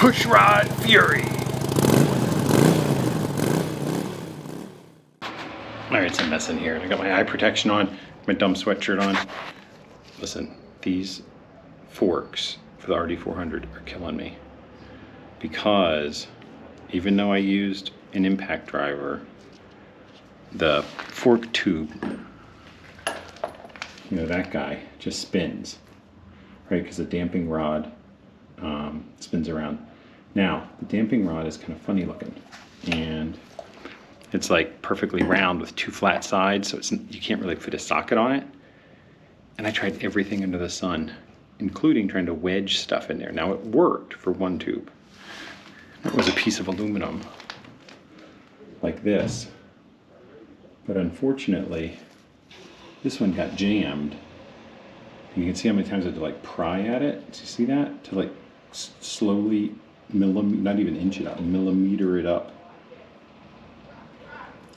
Push Rod Fury. Alright, it's a mess in here. I got my eye protection on, my dumb sweatshirt on. Listen, these forks for the RD400 are killing me. Because even though I used an impact driver, the fork tube, you know, that guy just spins, right? Because the damping rod spins around. Now, the damping rod is kind of funny looking, and it's like perfectly round with two flat sides, so you can't really fit a socket on it. And I tried everything under the sun, including trying to wedge stuff in there. Now, it worked for one tube. That was a piece of aluminum like this. But unfortunately, this one got jammed. And you can see how many times I had to like pry at it. Do you see that? To like slowly, not even inch it up, millimeter it up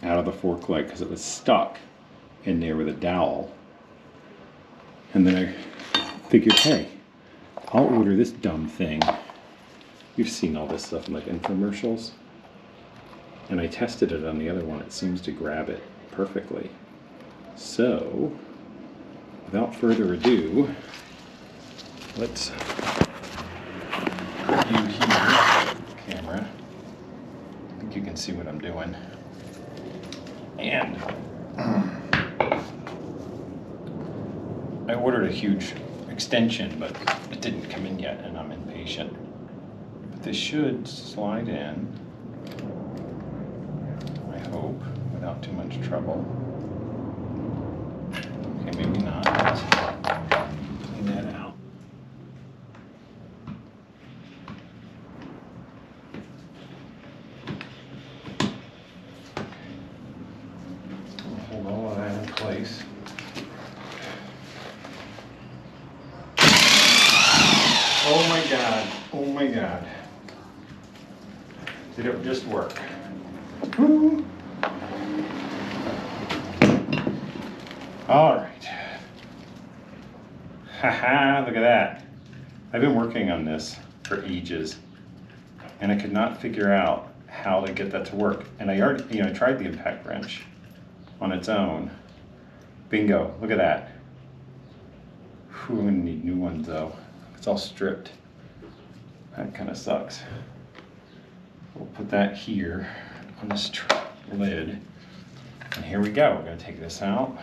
out of the fork leg because it was stuck in there with a dowel. And then I figured, hey, I'll order this dumb thing. You've seen all this stuff in like infomercials. And I tested it on the other one. It seems to grab it perfectly. So, without further ado, let's put you here, camera. I think you can see what I'm doing. And I ordered a huge extension, but it didn't come in yet, and I'm impatient. But this should slide in, I hope, without too much trouble. Okay, maybe not. Let's clean that out. Hold all of that in place. Oh my God, oh my God. Did it just work? Woo. All right. Haha, look at that. I've been working on this for ages, and I could not figure out how to get that to work. And I already, I tried the impact wrench on its own. Bingo, look at that. Whew, I'm gonna need new ones though. It's all stripped. That kind of sucks. We'll put that here on this lid. And here we go. We're gonna take this out.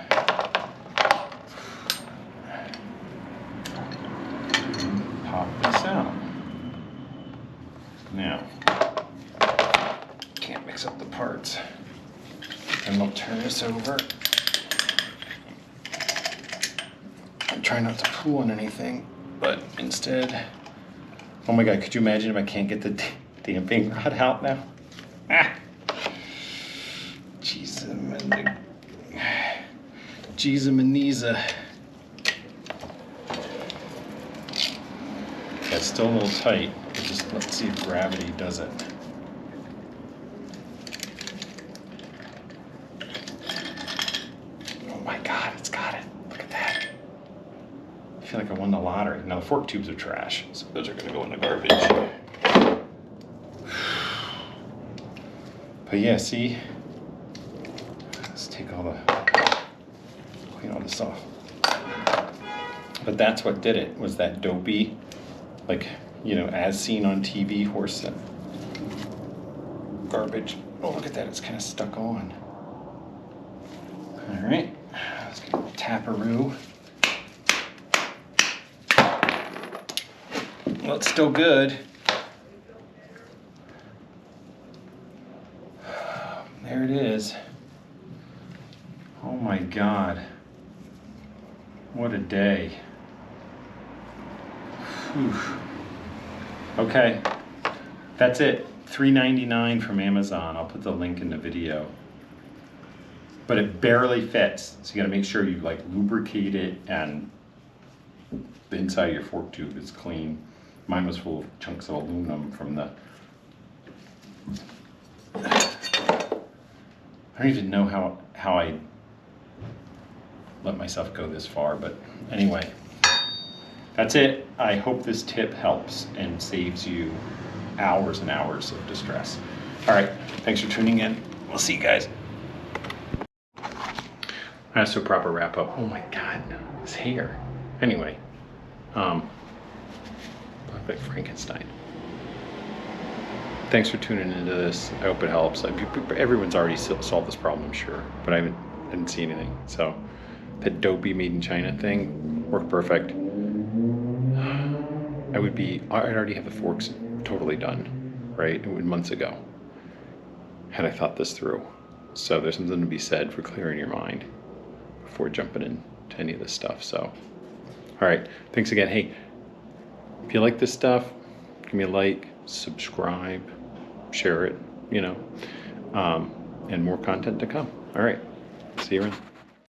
And pop this out. Now, can't mix up the parts. And we'll turn this over. I'm trying not to pull on anything, but instead, oh my God, could you imagine if I can't get the damping rod out now? Ah! Jeez-a-Manisa. It's still a little tight, but just let's see if gravity does it. Oh my God, it's got it. Look at that. I feel like I won the lottery. Now the fork tubes are trash, so those are gonna go in the garbage. But yeah, see? Let's take all clean all this off. But that's what did it, was that dopey, like, as seen on TV horse garbage. Oh, look at that, it's kind of stuck on. All right, let's get a taparoo. Well, it's still good. There it is. Oh my God. What a day. Whew. Okay, that's it. $3.99 from Amazon. I'll put the link in the video. But it barely fits, so you gotta make sure you like lubricate it and the inside of your fork tube is clean. Mine was full of chunks of aluminum from the... I don't even know how I let myself go this far, but anyway, that's it. I hope this tip helps and saves you hours and hours of distress. All right, thanks for tuning in. We'll see you guys. That's a proper wrap up. Oh my God, his hair. Anyway, look like Frankenstein. Thanks for tuning into this. I hope it helps. Everyone's already solved this problem, I'm sure, but I didn't see anything. So that dopey made in China thing worked perfect. I'd already have the forks totally done, right? It was months ago, had I thought this through. So there's something to be said for clearing your mind before jumping into any of this stuff. So, all right, thanks again. Hey, if you like this stuff, give me a like, subscribe, share it, and more content to come. All right, see you around.